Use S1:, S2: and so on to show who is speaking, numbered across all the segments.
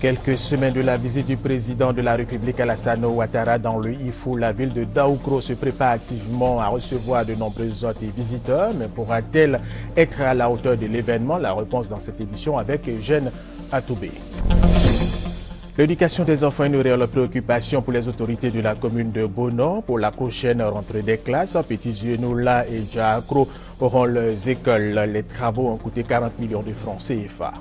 S1: Quelques semaines de la visite du président de la République Alassane Ouattara dans le Ifou, la ville de Daoukro se prépare activement à recevoir de nombreux hôtes et visiteurs. Mais pourra-t-elle être à la hauteur de l'événement? La réponse dans cette édition avec Eugène Atoubé. L'éducation des enfants est une réelle préoccupation pour les autorités de la commune de Bono. Pour la prochaine rentrée des classes, Petit Zionoula et Djaakro auront leurs écoles. Les travaux ont coûté 40 millions de francs CFA.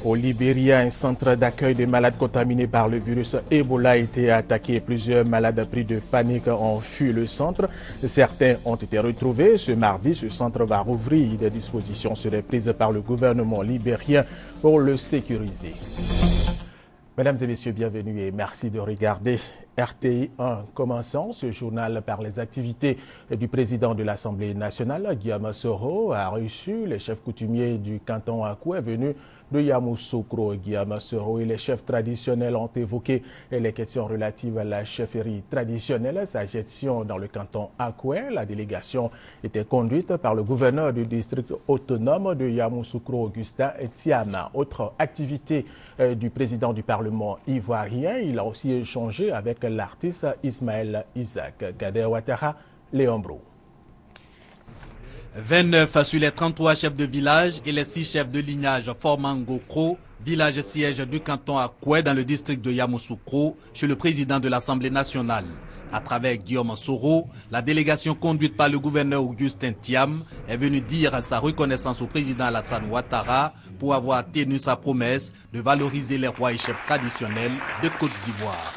S1: Au Libéria, un centre d'accueil de malades contaminés par le virus Ebola a été attaqué. Plusieurs malades pris de panique ont fui le centre. Certains ont été retrouvés. Ce mardi, ce centre va rouvrir. Des dispositions seraient prises par le gouvernement libérien pour le sécuriser. Mesdames et messieurs, bienvenue et merci de regarder RTI 1. Commençons ce journal par les activités du président de l'Assemblée nationale. Guillaume Soro a reçu les chefs coutumiers du canton Akoué venus de Yamoussoukro. Guillaume Soro et les chefs traditionnels ont évoqué les questions relatives à la chefferie traditionnelle, sa gestion dans le canton Akoué. La délégation était conduite par le gouverneur du district autonome de Yamoussoukro, Augustin Thiama. Autre activité du président du Parlement ivoirien, il a aussi échangé avec l'artiste Ismaël Isaac. Kader Ouattara, Léon Bro.
S2: 29 sur les 33 chefs de village et les 6 chefs de lignage formant Ngokro, village siège du canton Akoué dans le district de Yamoussoukro, chez le président de l'Assemblée nationale. À travers Guillaume Soro, la délégation conduite par le gouverneur Augustin Thiam est venue dire sa reconnaissance au président Alassane Ouattara pour avoir tenu sa promesse de valoriser les rois et chefs traditionnels de Côte d'Ivoire.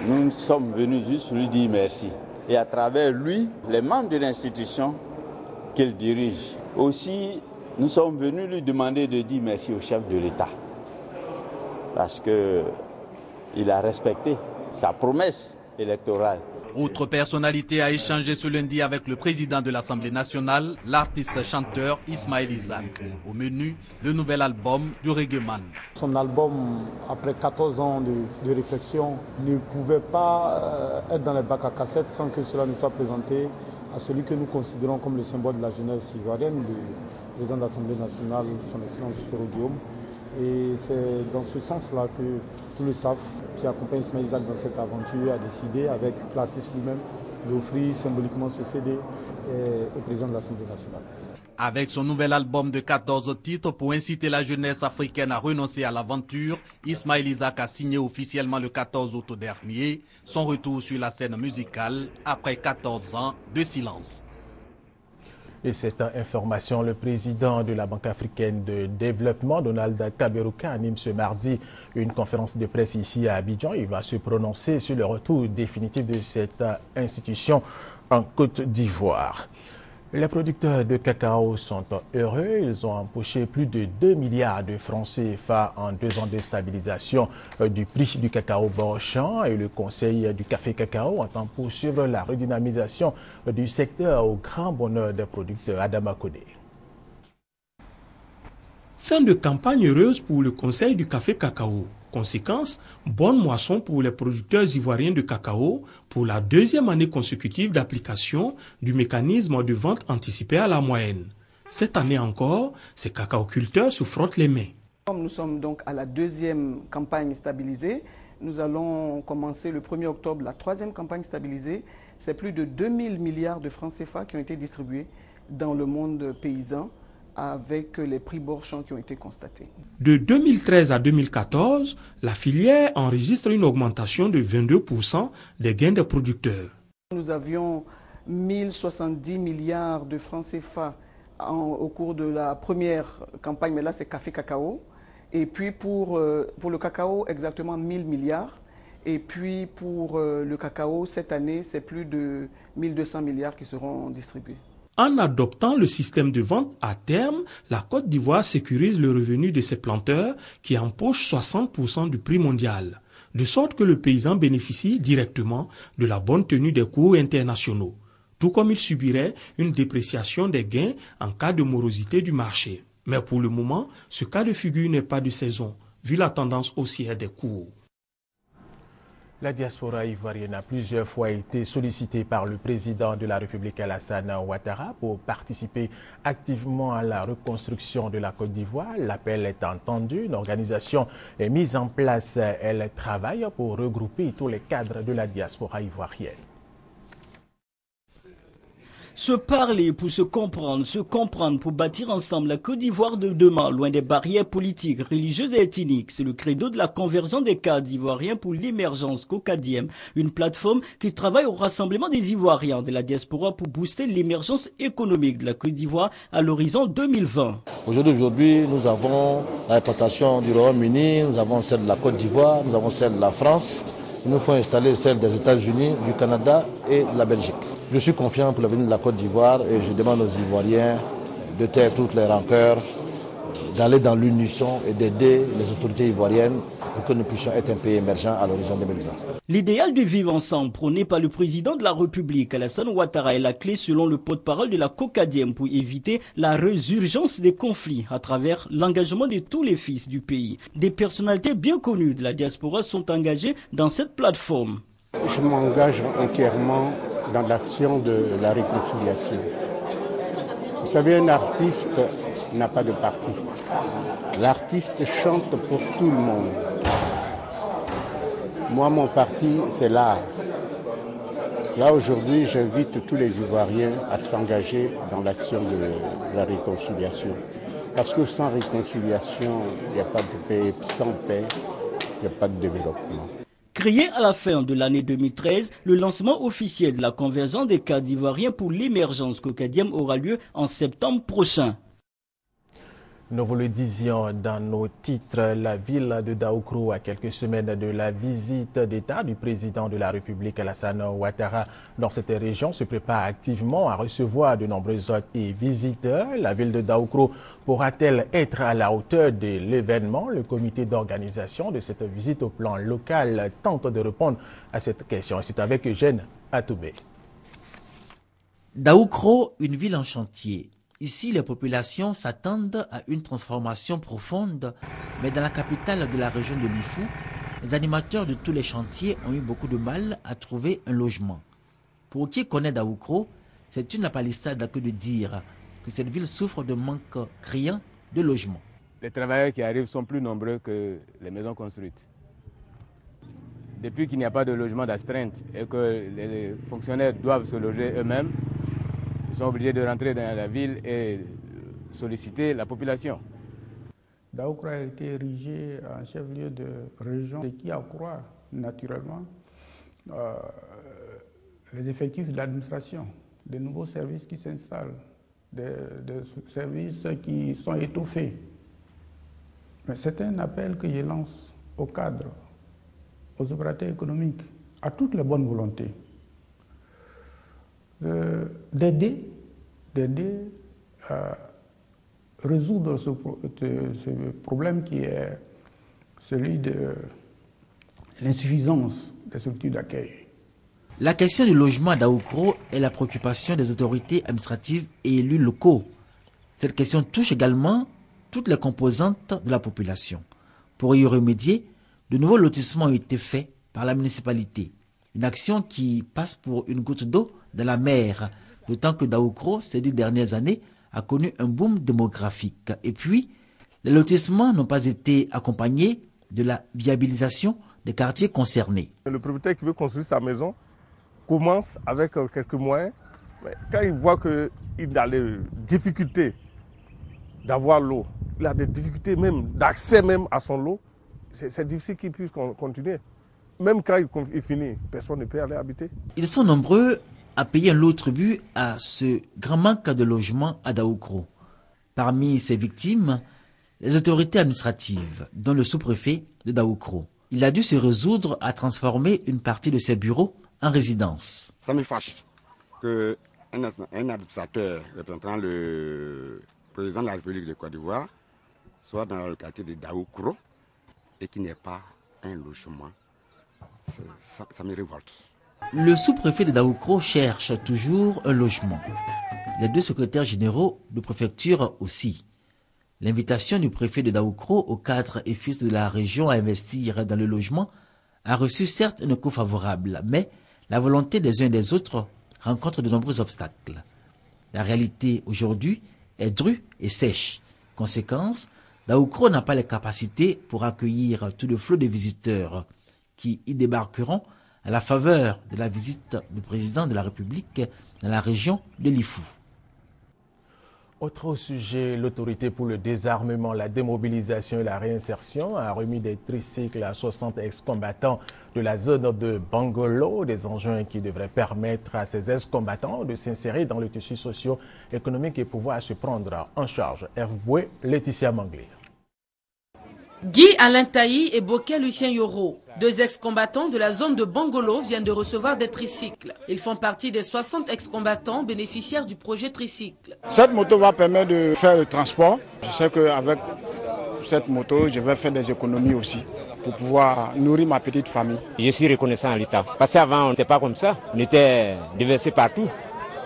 S3: Nous sommes venus juste lui dire merci. Et à travers lui, les membres de l'institution qu'il dirige. Aussi, nous sommes venus lui demander de dire merci au chef de l'État. Parce qu'il a respecté sa promesse électorale.
S2: Autre personnalité a échangé ce lundi avec le président de l'Assemblée nationale, l'artiste chanteur Ismaël Isaac. Au menu, le nouvel album du reggaeman.
S4: Son album, après 14 ans de réflexion, ne pouvait pas être dans les bacs à cassettes sans que cela ne soit présenté à celui que nous considérons comme le symbole de la jeunesse ivoirienne, le président de l'Assemblée nationale, son Excellence Soro Guillaume. Et c'est dans ce sens-là que tout le staff qui accompagne Ismaël Isaac dans cette aventure a décidé, avec l'artiste lui-même, d'offrir symboliquement ce CD au président de l'Assemblée nationale.
S2: Avec son nouvel album de 14 titres pour inciter la jeunesse africaine à renoncer à l'aventure, Ismaël Isaac a signé officiellement le 14 août dernier son retour sur la scène musicale après 14 ans de silence.
S1: Et cette information, le président de la Banque africaine de développement, Donald Kaberuka, anime ce mardi une conférence de presse ici à Abidjan. Il va se prononcer sur le retour définitif de cette institution en Côte d'Ivoire. Les producteurs de cacao sont heureux. Ils ont empoché plus de 2 milliards de francs CFA en 2 ans de stabilisation du prix du cacao Bourchamp. Et le Conseil du café cacao entend poursuivre la redynamisation du secteur au grand bonheur des producteurs. Adama Kodé.
S5: Fin de campagne heureuse pour le Conseil du café cacao. Conséquence, bonne moisson pour les producteurs ivoiriens de cacao pour la 2e année consécutive d'application du mécanisme de vente anticipée à la moyenne. Cette année encore, ces cacaoculteurs se frottent les mains.
S6: Comme nous sommes donc à la 2e campagne stabilisée, nous allons commencer le 1er octobre la 3e campagne stabilisée. C'est plus de 2000 milliards de francs CFA qui ont été distribués dans le monde paysan, avec les prix Bourchamp qui ont été constatés.
S5: De 2013 à 2014, la filière enregistre une augmentation de 22% des gains des producteurs.
S6: Nous avions 1070 milliards de francs CFA au cours de la première campagne, mais là c'est café-cacao. Et puis pour le cacao, exactement 1000 milliards. Et puis pour le cacao, cette année, c'est plus de 1200 milliards qui seront distribués.
S5: En adoptant le système de vente à terme, la Côte d'Ivoire sécurise le revenu de ses planteurs qui empochent 60% du prix mondial, de sorte que le paysan bénéficie directement de la bonne tenue des cours internationaux, tout comme il subirait une dépréciation des gains en cas de morosité du marché. Mais pour le moment, ce cas de figure n'est pas de saison, vu la tendance haussière des cours.
S1: La diaspora ivoirienne a plusieurs fois été sollicitée par le président de la République Alassane Ouattara pour participer activement à la reconstruction de la Côte d'Ivoire. L'appel est entendu, une organisation est mise en place. Elle travaille pour regrouper tous les cadres de la diaspora ivoirienne.
S7: Se parler pour se comprendre pour bâtir ensemble la Côte d'Ivoire de demain, loin des barrières politiques, religieuses et ethniques. C'est le credo de la conversion des cadres ivoiriens pour l'émergence COCADIEM, une plateforme qui travaille au rassemblement des Ivoiriens de la diaspora pour booster l'émergence économique de la Côte d'Ivoire à l'horizon 2020.
S8: Aujourd'hui, nous avons la répartition du Royaume-Uni, nous avons celle de la Côte d'Ivoire, nous avons celle de la France. Il nous faut installer celle des États-Unis, du Canada et de la Belgique. Je suis confiant pour l'avenir de la Côte d'Ivoire et je demande aux Ivoiriens de taire toutes les rancœurs, d'aller dans l'unisson et d'aider les autorités ivoiriennes pour que nous puissions être un pays émergent à l'horizon 2020.
S7: L'idéal du vivre ensemble prôné par le président de la République, Alassane Ouattara, est la clé selon le porte-parole de la COCADIEM pour éviter la résurgence des conflits à travers l'engagement de tous les fils du pays. Des personnalités bien connues de la diaspora sont engagées dans cette plateforme.
S9: Je m'engage entièrement dans l'action de la réconciliation. Vous savez, un artiste n'a pas de parti. L'artiste chante pour tout le monde. Moi, mon parti, c'est l'art. Là, aujourd'hui, j'invite tous les Ivoiriens à s'engager dans l'action de la réconciliation. Parce que sans réconciliation, il n'y a pas de paix. Sans paix, il n'y a pas de développement.
S7: Créé à la fin de l'année 2013, le lancement officiel de la convergence des cadres ivoiriens pour l'émergence COCADIEM aura lieu en septembre prochain.
S1: Nous vous le disions dans nos titres, la ville de Daoukro, à quelques semaines de la visite d'État du président de la République Alassane Ouattara dans cette région, se prépare activement à recevoir de nombreux hôtes et visiteurs. La ville de Daoukro pourra-t-elle être à la hauteur de l'événement? Le comité d'organisation de cette visite au plan local tente de répondre à cette question. C'est avec Eugène Atoubé.
S10: Daoukro, une ville en chantier. Ici, les populations s'attendent à une transformation profonde, mais dans la capitale de la région de Lifou, les animateurs de tous les chantiers ont eu beaucoup de mal à trouver un logement. Pour qui connaît Daoukro, c'est une palissade que de dire que cette ville souffre de manque criant de logement.
S11: Les travailleurs qui arrivent sont plus nombreux que les maisons construites. Depuis qu'il n'y a pas de logement d'astreinte et que les fonctionnaires doivent se loger eux-mêmes, ils sont obligés de rentrer dans la ville et solliciter la population.
S4: Daoukro a été érigé en chef-lieu de région, ce qui accroît naturellement les effectifs de l'administration, des nouveaux services qui s'installent, des services qui sont étoffés. Mais c'est un appel que je lance aux cadres, aux opérateurs économiques, à toutes les bonnes volontés. D'aider à résoudre ce problème qui est celui de l'insuffisance des structures d'accueil.
S10: La question du logement à Daoukro est la préoccupation des autorités administratives et élus locaux. Cette question touche également toutes les composantes de la population. Pour y remédier, de nouveaux lotissements ont été faits par la municipalité. Une action qui passe pour une goutte d'eau dans la mer, d'autant que Daoukro, ces 10 dernières années, a connu un boom démographique. Et puis, les lotissements n'ont pas été accompagnés de la viabilisation des quartiers concernés.
S12: Le propriétaire qui veut construire sa maison commence avec quelques moyens. Mais quand il voit qu'il a les difficultés d'avoir l'eau, il a des difficultés même d'accès même à son lot, c'est difficile qu'il puisse continuer. Même quand il finit, personne ne peut aller habiter.
S10: Ils sont nombreux à payer un lot tribut à ce grand manque de logement à Daoukro. Parmi ces victimes, les autorités administratives, dont le sous-préfet de Daoukro. Il a dû se résoudre à transformer une partie de ses bureaux en résidence.
S13: Ça me fâche qu'un administrateur représentant le président de la République de Côte d'Ivoire soit dans le quartier de Daoukro et qu'il n'y ait pas un logement. Ça me révolte.
S10: Le sous-préfet de Daoukro cherche toujours un logement. Les 2 secrétaires généraux de préfecture aussi. L'invitation du préfet de Daoukro aux cadres et fils de la région à investir dans le logement a reçu certes un écho favorable, mais la volonté des uns et des autres rencontre de nombreux obstacles. La réalité aujourd'hui est drue et sèche. Conséquence, Daoukro n'a pas les capacités pour accueillir tout le flot de visiteurs qui y débarqueront à la faveur de la visite du président de la République dans la région de Lifou.
S1: Autre sujet, l'autorité pour le désarmement, la démobilisation et la réinsertion a remis des tricycles à 60 ex-combattants de la zone de Bangolo, des engins qui devraient permettre à ces ex-combattants de s'insérer dans le tissu socio-économique et pouvoir se prendre en charge. F. Boué, Laetitia Manglé.
S14: Guy Alain Taï et Boké Lucien Yoro, deux ex-combattants de la zone de Bangolo, viennent de recevoir des tricycles. Ils font partie des 60 ex-combattants bénéficiaires du projet tricycle.
S15: Cette moto va permettre de faire le transport. Je sais qu'avec cette moto, je vais faire des économies aussi pour pouvoir nourrir ma petite famille.
S16: Je suis reconnaissant à l'État. Parce qu'avant, on n'était pas comme ça. On était déversés partout.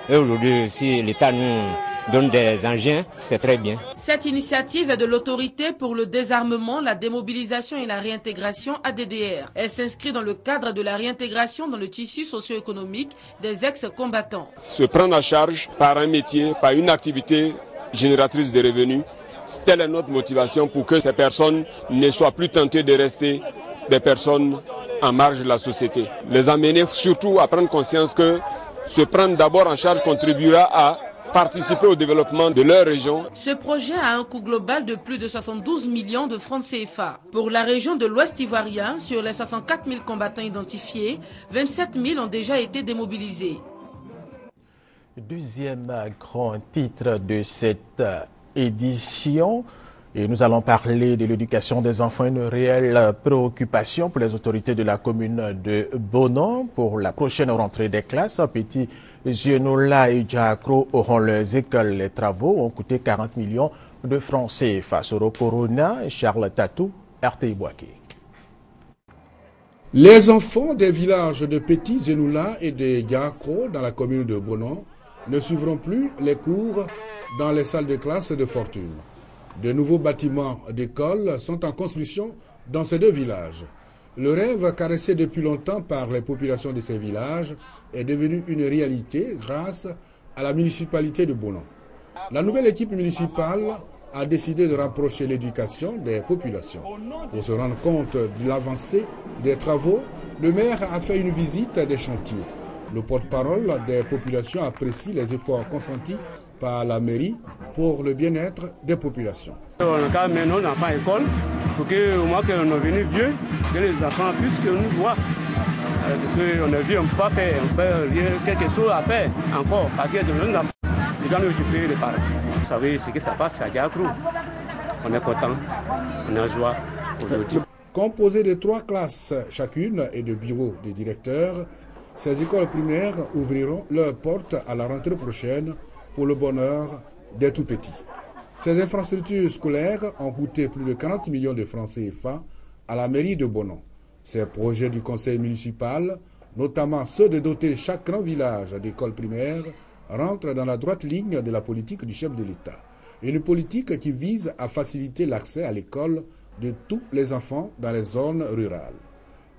S16: Et aujourd'hui, si l'État nous donne des engins, c'est très bien.
S14: Cette initiative est de l'autorité pour le désarmement, la démobilisation et la réintégration ADDR. Elle s'inscrit dans le cadre de la réintégration dans le tissu socio-économique des ex-combattants.
S17: Se prendre en charge par un métier, par une activité génératrice de revenus, telle est notre motivation pour que ces personnes ne soient plus tentées de rester des personnes en marge de la société. Les amener surtout à prendre conscience que se prendre d'abord en charge contribuera à participer au développement de leur région.
S14: Ce projet a un coût global de plus de 72 millions de francs CFA. Pour la région de l'Ouest ivoirien, sur les 64 000 combattants identifiés, 27 000 ont déjà été démobilisés.
S1: Deuxième grand titre de cette édition. Et nous allons parler de l'éducation des enfants, une réelle préoccupation pour les autorités de la commune de Bono. Pour la prochaine rentrée des classes, Petit Zenola et Djakro auront leurs écoles. Les travaux ont coûté 40 millions de francs CFA. Soro Corona, Charles Tatou, RTI Boaké.
S18: Les enfants des villages de Petit Zenoula et de Djakro dans la commune de Bono ne suivront plus les cours dans les salles de classe de Fortune. De nouveaux bâtiments d'école sont en construction dans ces deux villages. Le rêve caressé depuis longtemps par les populations de ces villages est devenu une réalité grâce à la municipalité de Bono. La nouvelle équipe municipale a décidé de rapprocher l'éducation des populations. Pour se rendre compte de l'avancée des travaux, le maire a fait une visite des chantiers. Le porte-parole des populations apprécie les efforts consentis par la mairie pour le bien-être des populations.
S19: On a mis nos enfants à l'école pour que, au moins que l'on est venu vieux, que les enfants puissent que nous voient. On est vieux, on ne peut pas faire, on peut quelque chose à faire encore, parce que les gens nous occupent les parents. Vous savez ce que ça passe à Djakro. On est content, on est en joie aujourd'hui.
S18: Composées de 3 classes chacune et de bureaux des directeurs, ces écoles primaires ouvriront leurs portes à la rentrée prochaine pour le bonheur des tout-petits. Ces infrastructures scolaires ont coûté plus de 40 millions de francs CFA à la mairie de Bono. Ces projets du conseil municipal, notamment ceux de doter chaque grand village d'écoles primaires, rentrent dans la droite ligne de la politique du chef de l'État. Une politique qui vise à faciliter l'accès à l'école de tous les enfants dans les zones rurales.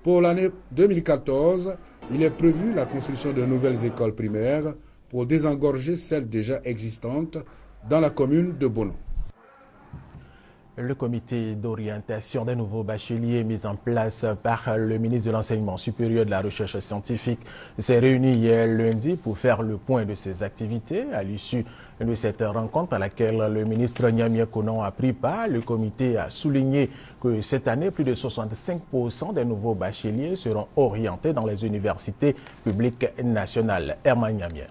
S18: Pour l'année 2014, il est prévu la construction de nouvelles écoles primaires pour désengorger celles déjà existantes dans la commune de Bono.
S1: Le comité d'orientation des nouveaux bacheliers mis en place par le ministre de l'Enseignement supérieur de la Recherche scientifique s'est réuni hier lundi pour faire le point de ses activités. À l'issue de cette rencontre à laquelle le ministre Niamia Konan a pris part, le comité a souligné que cette année, plus de 65% des nouveaux bacheliers seront orientés dans les universités publiques nationales. Herman Niamia.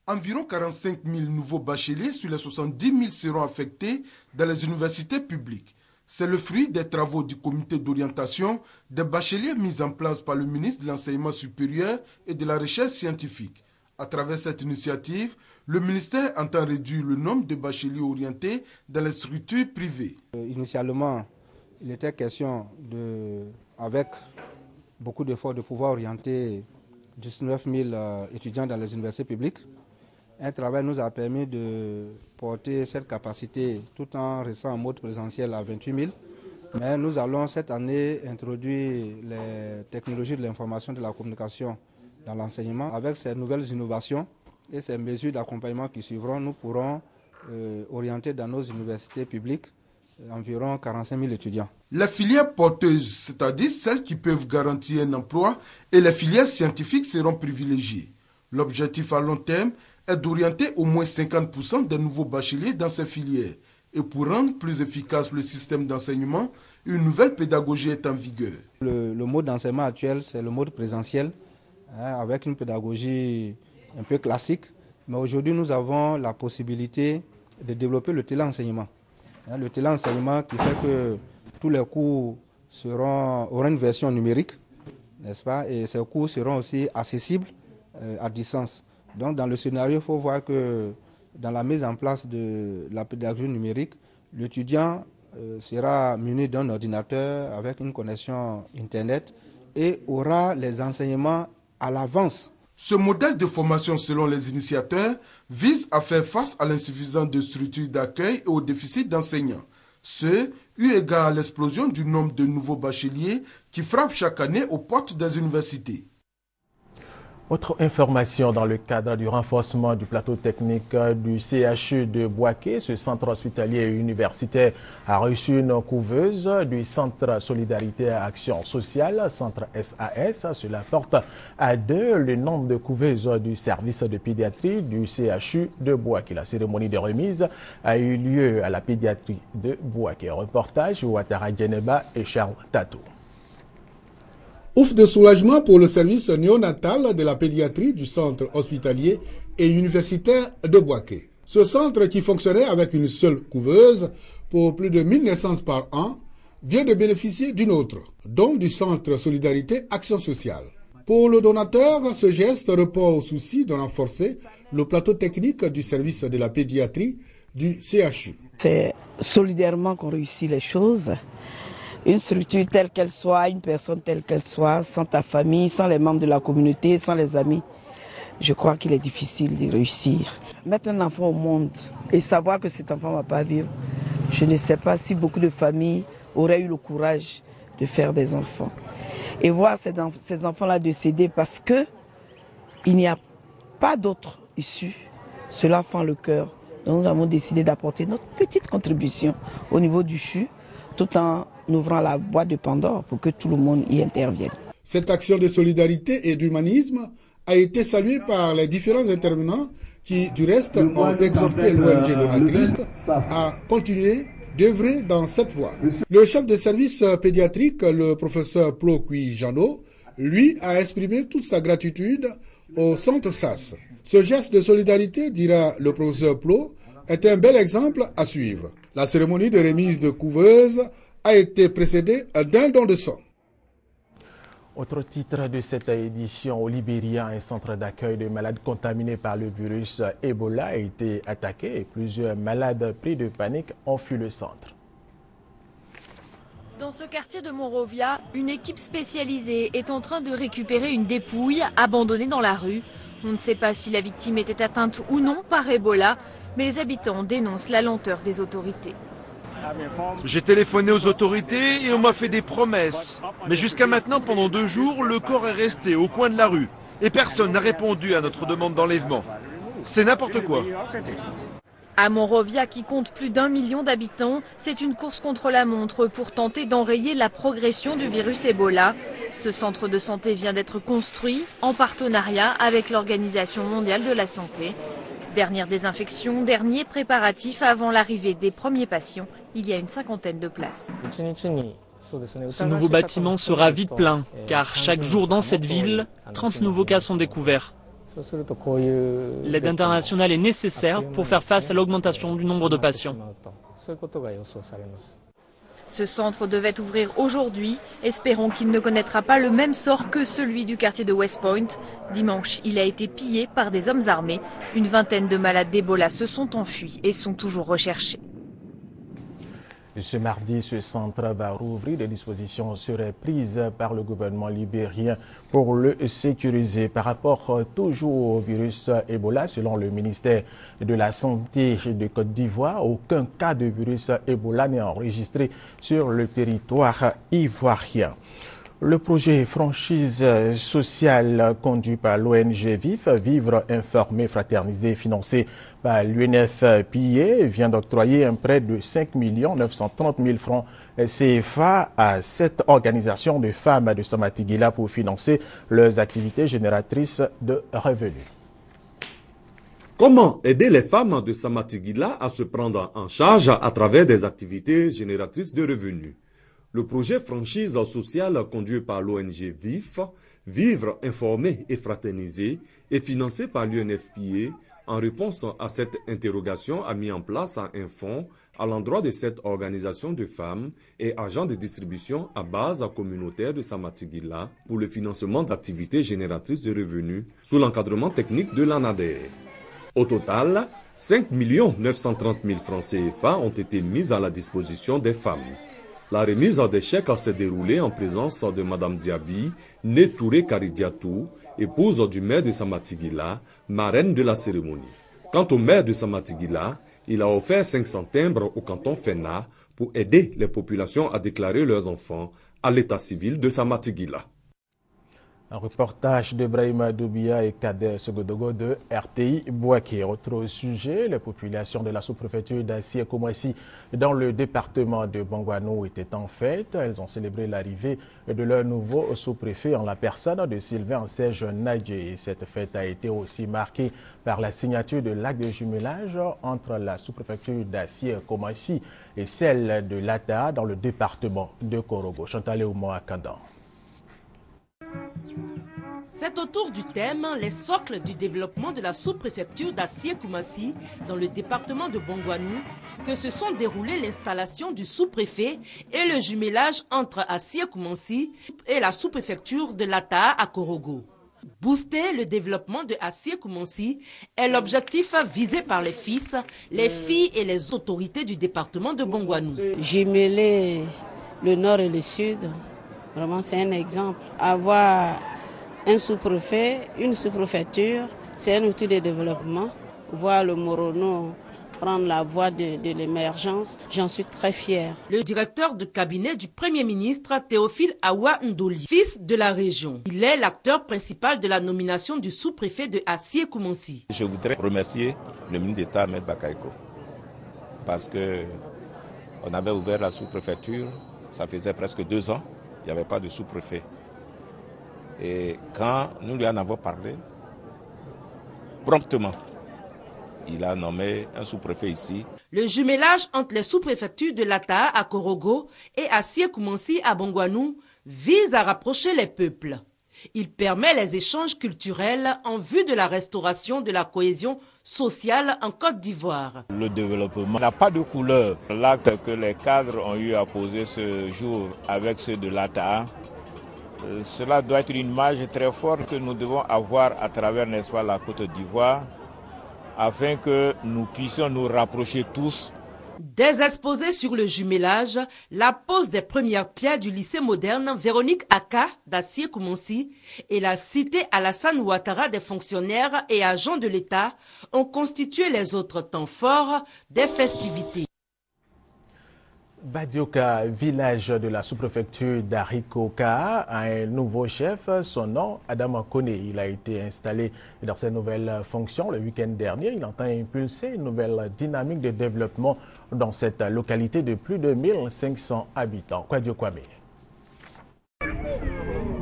S20: Environ 45 000 nouveaux bacheliers sur les 70 000 seront affectés dans les universités publiques. C'est le fruit des travaux du comité d'orientation des bacheliers mis en place par le ministre de l'Enseignement supérieur et de la Recherche scientifique. À travers cette initiative, le ministère entend réduire le nombre de bacheliers orientés dans les structures privées.
S21: Initialement, il était question, avec beaucoup d'efforts, de pouvoir orienter 19 000 étudiants dans les universités publiques. Un travail nous a permis de porter cette capacité tout en restant en mode présentiel à 28 000. Mais nous allons cette année introduire les technologies de l'information et de la communication dans l'enseignement. Avec ces nouvelles innovations et ces mesures d'accompagnement qui suivront, nous pourrons orienter dans nos universités publiques environ 45 000 étudiants.
S20: Les filières porteuses, c'est-à-dire celles qui peuvent garantir un emploi, et les filières scientifiques seront privilégiées. L'objectif à long terme est d'orienter au moins 50% des nouveaux bacheliers dans ces filières. Et pour rendre plus efficace le système d'enseignement, une nouvelle pédagogie est en vigueur.
S21: Le mode d'enseignement actuel, c'est le mode présentiel, avec une pédagogie un peu classique. Mais aujourd'hui, nous avons la possibilité de développer le téléenseignement. Le téléenseignement qui fait que tous les cours auront une version numérique, n'est-ce pas? Et ces cours seront aussi accessibles à distance. Donc dans le scénario, il faut voir que dans la mise en place de la pédagogie numérique, l'étudiant sera muni d'un ordinateur avec une connexion Internet et aura les enseignements à l'avance.
S20: Ce modèle de formation, selon les initiateurs, vise à faire face à l'insuffisance de structures d'accueil et au déficit d'enseignants. Ce, eu égard à l'explosion du nombre de nouveaux bacheliers qui frappent chaque année aux portes des universités.
S1: Autre information dans le cadre du renforcement du plateau technique du CHU de Bouaké, ce centre hospitalier et universitaire a reçu une couveuse du Centre Solidarité et Action Sociale, Centre SAS. Cela porte à 2 le nombre de couveuses du service de pédiatrie du CHU de Bouaké. La cérémonie de remise a eu lieu à la pédiatrie de Bouaké. Reportage Ouattara Djeneba et Charles Tatou.
S18: Ouf de soulagement pour le service néonatal de la pédiatrie du centre hospitalier et universitaire de Bouaké. Ce centre, qui fonctionnait avec une seule couveuse pour plus de 1000 naissances par an, vient de bénéficier d'une autre, don du Centre Solidarité Action Sociale. Pour le donateur, ce geste répond au souci de renforcer le plateau technique du service de la pédiatrie du CHU.
S3: C'est solidairement qu'on réussit les choses. Une structure telle qu'elle soit, une personne telle qu'elle soit, sans ta famille, sans les membres de la communauté, sans les amis, je crois qu'il est difficile de réussir. Mettre un enfant au monde et savoir que cet enfant ne va pas vivre, je ne sais pas si beaucoup de familles auraient eu le courage de faire des enfants. Et voir ces enfants-là décéder parce qu'il n'y a pas d'autre issue, cela fend le cœur. Donc nous avons décidé d'apporter notre petite contribution au niveau du CHU, tout en ouvrant la boîte de Pandore pour que tout le monde y intervienne.
S18: Cette action de solidarité et d'humanisme a été saluée par les différents intervenants qui, du reste, ont exhorté l'ONG donatrice à continuer d'œuvrer dans cette voie. Le chef de service pédiatrique, le professeur Plo Kui Jano, lui, a exprimé toute sa gratitude au centre SAS. Ce geste de solidarité, dira le professeur Plo, est un bel exemple à suivre. La cérémonie de remise de couveuse a été précédée d'un don de sang.
S1: Autre titre de cette édition, au Libéria, un centre d'accueil de malades contaminés par le virus Ebola a été attaqué et plusieurs malades pris de panique ont fui le centre.
S22: Dans ce quartier de Monrovia, une équipe spécialisée est en train de récupérer une dépouille abandonnée dans la rue. On ne sait pas si la victime était atteinte ou non par Ebola, mais les habitants dénoncent la lenteur des autorités.
S23: J'ai téléphoné aux autorités et on m'a fait des promesses. Mais jusqu'à maintenant, pendant 2 jours, le corps est resté au coin de la rue. Et personne n'a répondu à notre demande d'enlèvement. C'est n'importe quoi.
S22: À Monrovia, qui compte plus d'1 million d'habitants, c'est une course contre la montre pour tenter d'enrayer la progression du virus Ebola. Ce centre de santé vient d'être construit en partenariat avec l'Organisation mondiale de la santé. Dernière désinfection, dernier préparatif avant l'arrivée des premiers patients. Il y a une 50aine de places.
S24: Ce nouveau bâtiment sera vite plein, car chaque jour dans cette ville, 30 nouveaux cas sont découverts. L'aide internationale est nécessaire pour faire face à l'augmentation du nombre de patients.
S22: Ce centre devait ouvrir aujourd'hui. Espérons qu'il ne connaîtra pas le même sort que celui du quartier de West Point. Dimanche, il a été pillé par des hommes armés. Une vingtaine de malades d'Ebola se sont enfuis et sont toujours recherchés.
S1: Ce mardi, ce centre va rouvrir. Des dispositions seraient prises par le gouvernement libérien pour le sécuriser. Par rapport toujours au virus Ebola, selon le ministère de la Santé de Côte d'Ivoire, aucun cas de virus Ebola n'est enregistré sur le territoire ivoirien. Le projet franchise sociale conduit par l'ONG VIF, Vivre, Informer, Fraterniser, financé par l'UNFPA, vient d'octroyer un prêt de 5 930 000 francs CFA à cette organisation de femmes de Samatigila pour financer leurs activités génératrices de revenus.
S2: Comment aider les femmes de Samatigila à se prendre en charge à travers des activités génératrices de revenus? Le projet franchise sociale conduit par l'ONG VIF, Vivre, Informer et Fraterniser, est financé par l'UNFPA. En réponse à cette interrogation, a mis en place un fonds à l'endroit de cette organisation de femmes et agents de distribution à base communautaire de Samatigila pour le financement d'activités génératrices de revenus sous l'encadrement technique de l'ANADER. Au total, 5 930 000 francs CFA ont été mis à la disposition des femmes. La remise des chèques s'est déroulée en présence de Mme Diaby, née Touré Karidiatou, épouse du maire de Samatigila, marraine de la cérémonie. Quant au maire de Samatigila, il a offert 500 timbres au canton Fena pour aider les populations à déclarer leurs enfants à l'état civil de Samatigila.
S1: Un reportage de Brahima Doubia et Kader Segodogo de RTI Bouaké. Autre sujet, les populations de la sous-préfecture d'Assié-Koumassi dans le département de Bongouanou étaient en fête. Elles ont célébré l'arrivée de leur nouveau sous-préfet en la personne de Sylvain Serge Nadje. Cette fête a été aussi marquée par la signature de l'acte de jumelage entre la sous-préfecture d'Assié-Koumassi et celle de l'Ata dans le département de Korogo. Chantal Ouma Kandan.
S14: C'est autour du thème « Les socles du développement de la sous-préfecture d'Assié-Koumassi dans le département de Bongouanou » que se sont déroulées l'installation du sous-préfet et le jumelage entre Assié-Koumassi et la sous-préfecture de l'Ata à Korogo. Booster le développement de Assié-Koumassi est l'objectif visé par les fils, les filles et les autorités du département de Bongouanou.
S5: Jumeler le nord et le sud, vraiment c'est un exemple. Avoir un sous-préfet, une sous-préfecture, c'est un outil de développement. Voir le Morono prendre la voie de l'émergence, j'en suis très fière.
S14: Le directeur de cabinet du Premier ministre, Théophile Awa Ndoli, fils de la région. Il est l'acteur principal de la nomination du sous-préfet de Assié-Koumassi.
S6: Je voudrais remercier le ministre d'État, Ahmed Bakaïko, parce qu'on avait ouvert la sous-préfecture, ça faisait presque 2 ans, il n'y avait pas de sous-préfet. Et quand nous lui en avons parlé, promptement, il a nommé un sous-préfet ici.
S14: Le jumelage entre les sous-préfectures de l'Ata à Korogo et Assié-Koumassi à Bongouanou vise à rapprocher les peuples. Il permet les échanges culturels en vue de la restauration de la cohésion sociale en Côte d'Ivoire.
S8: Le développement n'a pas de couleur. L'acte que les cadres ont eu à poser ce jour avec ceux de l'ATA, cela doit être une image très forte que nous devons avoir à travers, n'est-ce pas, la Côte d'Ivoire, afin que nous puissions nous rapprocher tous.
S14: Des exposés sur le jumelage, la pose des premières pierres du lycée moderne Véronique Aka d'Assié-Koumassi et la cité Alassane Ouattara des fonctionnaires et agents de l'État ont constitué les autres temps forts des festivités.
S1: Badioka, village de la sous-préfecture d'Arikoka, a un nouveau chef, son nom Adama Kone. Il a été installé dans ses nouvelles fonctions le week-end dernier. Il entend impulser une nouvelle dynamique de développement dans cette localité de plus de 1500 habitants. Kwadio Kwame.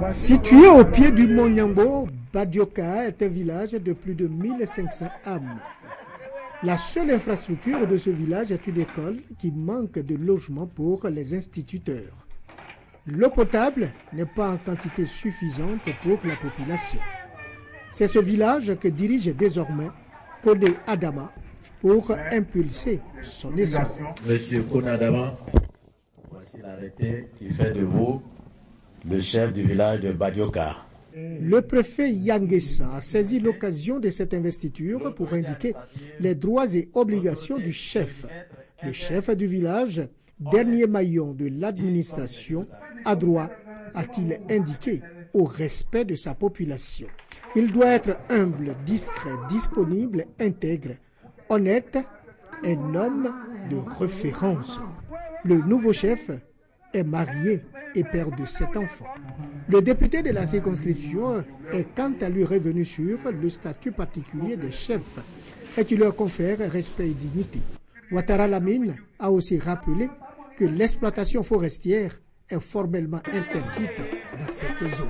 S25: Situé au pied du Mont Nyambo, Badioka est un village de plus de 1500 âmes. La seule infrastructure de ce village est une école qui manque de logement pour les instituteurs. L'eau potable n'est pas en quantité suffisante pour la population. C'est ce village que dirige désormais Kone Adama pour impulser son essor.
S26: Monsieur Kone Adama, voici l'arrêté qui fait de vous le chef du village de Badioka.
S25: Le préfet Yanguessa a saisi l'occasion de cette investiture pour indiquer les droits et obligations du chef. Le chef du village dernier maillon de l'administration, a droit, a-t-il indiqué, au respect de sa population. Il doit être humble, discret, disponible, intègre, honnête, un homme de référence. Le nouveau chef est marié et père de 7 enfants. Le député de la circonscription est quant à lui revenu sur le statut particulier des chefs et qui leur confère respect et dignité. Ouattara Lamine a aussi rappelé que l'exploitation forestière est formellement interdite dans cette zone.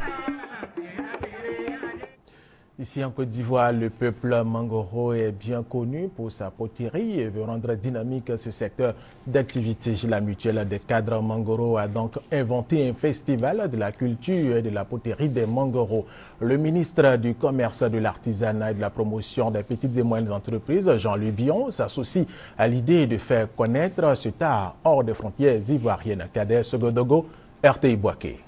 S1: Ici en Côte d'Ivoire, le peuple Mangoro est bien connu pour sa poterie et veut rendre dynamique ce secteur d'activité. La mutuelle des cadres Mangoro a donc inventé un festival de la culture et de la poterie des Mangoro. Le ministre du Commerce, de l'Artisanat et de la Promotion des petites et moyennes entreprises, Jean-Louis Bion, s'associe à l'idée de faire connaître ce art hors des frontières ivoiriennes. Kader Segodogo, RTI Boaké.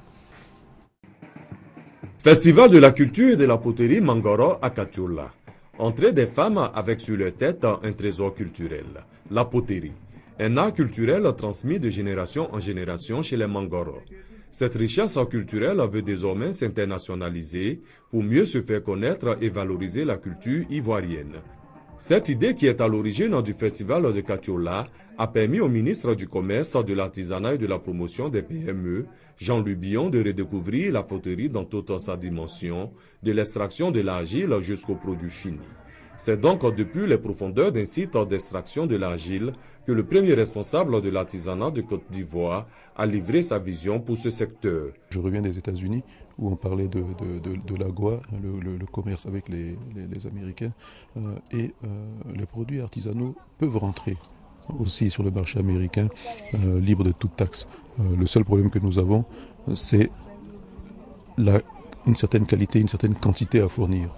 S2: Festival de la culture et de la poterie Mangoro à Katiola. Entrée des femmes avec sur leur tête un trésor culturel, la poterie. Un art culturel transmis de génération en génération chez les Mangoro. Cette richesse culturelle veut désormais s'internationaliser pour mieux se faire connaître et valoriser la culture ivoirienne. Cette idée qui est à l'origine du festival de Katiola a permis au ministre du Commerce, de l'Artisanat et de la Promotion des PME, Jean-Louis Bion, de redécouvrir la poterie dans toute sa dimension, de l'extraction de l'argile jusqu'au produit fini. C'est donc depuis les profondeurs d'un site d'extraction de l'argile que le premier responsable de l'artisanat de Côte d'Ivoire a livré sa vision pour ce secteur.
S4: Je reviens des États-Unis où on parlait de l'agua, le commerce avec les Américains, et les produits artisanaux peuvent rentrer aussi sur le marché américain libre de toute taxe. Le seul problème que nous avons, c'est une certaine qualité, une certaine quantité à fournir.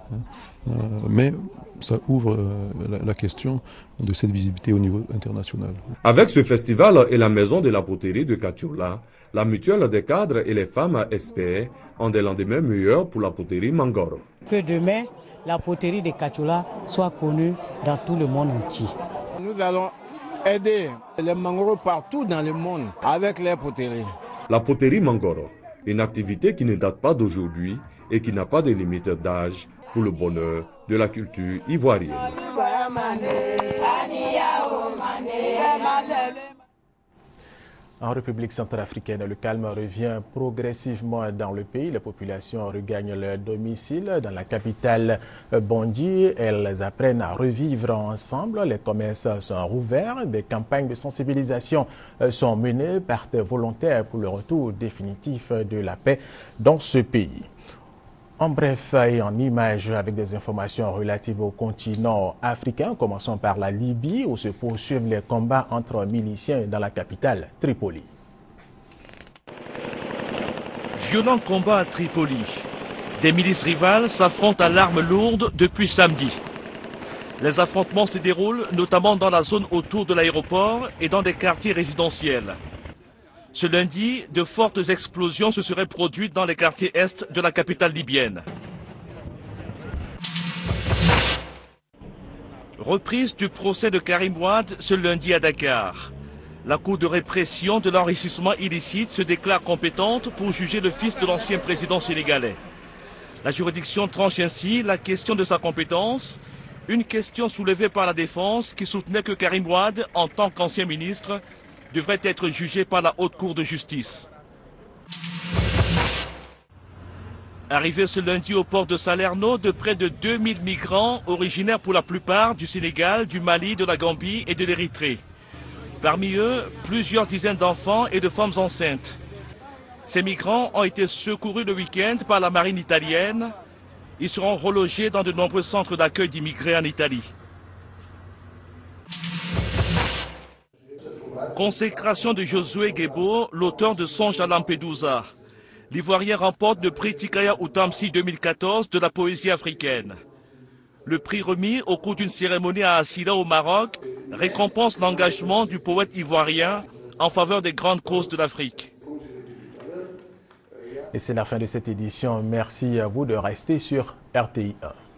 S4: Mais ça ouvre la question de cette visibilité au niveau international.
S2: Avec ce festival et la maison de la poterie de Katiola, la mutuelle des cadres et les femmes espèrent en des lendemains meilleurs pour la poterie Mangoro.
S7: Que demain, la poterie de Katiola soit connue dans tout le monde entier.
S9: Nous allons aider les Mangoro partout dans le monde avec les poteries.
S2: La poterie Mangoro, une activité qui ne date pas d'aujourd'hui et qui n'a pas de limite d'âge pour le bonheur de la culture ivoirienne.
S1: En République centrafricaine, le calme revient progressivement dans le pays. Les populations regagnent leur domicile. Dans la capitale Bangui, elles apprennent à revivre ensemble. Les commerces sont rouverts. Des campagnes de sensibilisation sont menées par des volontaires pour le retour définitif de la paix dans ce pays. En bref et en images avec des informations relatives au continent africain, commençons par la Libye où se poursuivent les combats entre miliciens dans la capitale, Tripoli.
S11: Violents combats à Tripoli. Des milices rivales s'affrontent à l'arme lourde depuis samedi. Les affrontements se déroulent notamment dans la zone autour de l'aéroport et dans des quartiers résidentiels. Ce lundi, de fortes explosions se seraient produites dans les quartiers est de la capitale libyenne. Reprise du procès de Karim Wade ce lundi à Dakar. La Cour de répression de l'enrichissement illicite se déclare compétente pour juger le fils de l'ancien président sénégalais. La juridiction tranche ainsi la question de sa compétence, une question soulevée par la défense qui soutenait que Karim Wade, en tant qu'ancien ministre, devrait être jugé par la Haute Cour de justice. Arrivé ce lundi au port de Salerno de près de 2000 migrants originaires pour la plupart du Sénégal, du Mali, de la Gambie et de l'Érythrée. Parmi eux, plusieurs dizaines d'enfants et de femmes enceintes. Ces migrants ont été secourus le week-end par la marine italienne. Ils seront relogés dans de nombreux centres d'accueil d'immigrés en Italie. Consécration de Josué Guebo, l'auteur de Songe à Lampedusa. L'Ivoirien remporte le prix Tikaya Outamsi 2014 de la poésie africaine. Le prix remis au cours d'une cérémonie à Assila au Maroc récompense l'engagement du poète ivoirien en faveur des grandes causes de l'Afrique.
S1: Et c'est la fin de cette édition. Merci à vous de rester sur RTI 1.